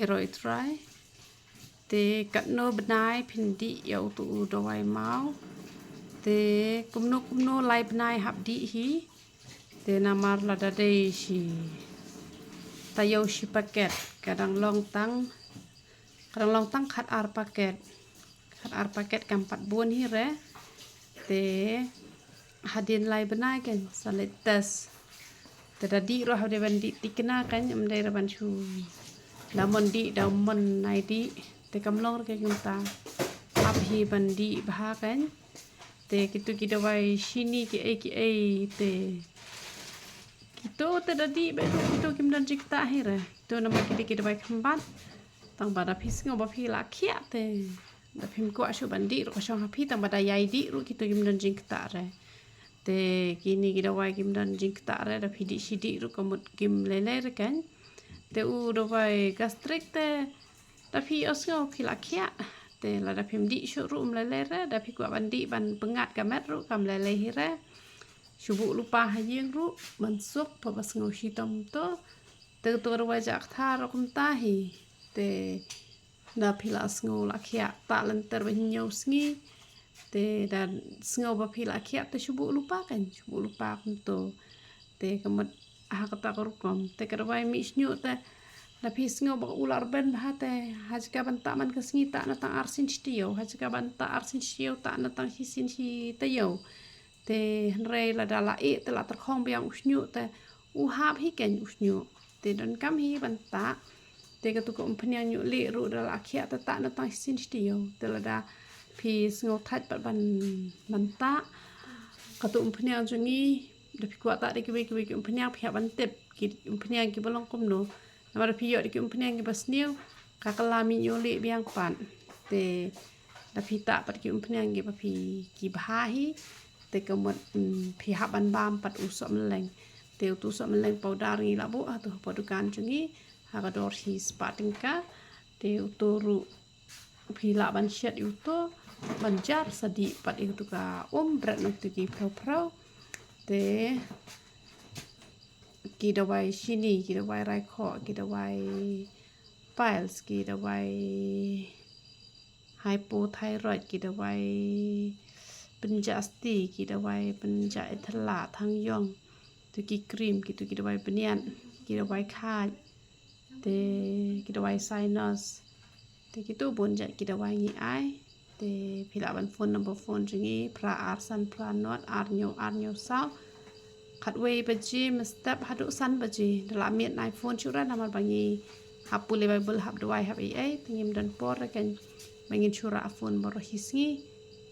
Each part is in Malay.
rồi try te Katno bnai phindi yau tu dawai mau te kumno lai bnai hab di hi te namar lada dei si tayau si paket kadang long tang khat ar paket kam 4 bulan hi re te hadin lai bnai kan salet tes te dadi ro hade bandi tikna kan amdai raban chu lamon di damon nai di te kamlong ke kita abhi bandi bha kan te kitu kita wai sini ki ai te kito te dadi be kito kim dan jikta hira to nama kita wai khambat tang bada phis ngo ba phi la khia te da phim ko ashu bandi ro shong ha phi tang bada yai di ru kito kim dan jikta re te kini kita wai kim dan jikta re da phi di sidi ru komut kim lele re kan te u do vai gastric te da phi osngo phi la khia te la da phim di shu rum lele re da phi kwa bandi ban pengat kamet ru kam lele hi re shubu lupa hayeng ru ban sup pa basngo shi tom to te to ro wa jak tha ro kum ta hi te da phi la sngo la khia ta lan ter ba nyau sngi te da sngo ba phi la khia te shubu lupa kan shubu lupa kum to te kamat ha kata ko kom te ka wai mi snyu te la phi sngo ba ular ben ba te hajka ban ta man ka sngi ta na ta arsin stio hajka ban ta arsin stio ta na ta hisin hi te yo te re la da la e te la ter khong biang snyu te u hab hi ken snyu te don kam hi ban ta te ka tu ko phnya nyu le ru da la khia ta na ta hisin stio te la da phi sngo that ban ta ka tu phnya jungi da phi kwa ta de ki phnya phya ban tep ki phnya ki bolong kom no namar phi yo de ki phnya ki basniu ka kala mi yo le biang pan te da phi ta pat ki phnya ki ba phi ki bha hi te ka mot phi ha ban bam pat u som leng te tu som leng powder ngi la bu atu padukan jungi ha ka dor hi spating ka te uturu phi la ban shet yu to ban jar sadi pat itu ka brat no tu ki pro te ki dawai sini ki dawai rai kho ki dawai piles ki dawai hypothyroid ki dawai penjasti ki dawai penja ethla thang yong tu ki cream ki tu ki dawai benian ki dawai khat te ki dawai sinus te ki tu bon ja ki dawai ngi ai te phila ban phone number phone jingi pra arsan pra not arnyo sao khat wei baji mstep hadu san baji dala miet iPhone chura namar bangi hapule bible hab dawai hab ai tingim dan por kan bangin chura phone bor hisngi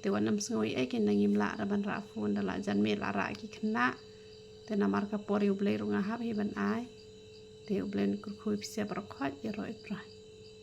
te wanam sngoi ai ken nangim la ban ra phone dala jan me la ra ki khna te namar ka por yu ble runga hab hi ban ai te ublen kur khui pse bor khat ye roi pra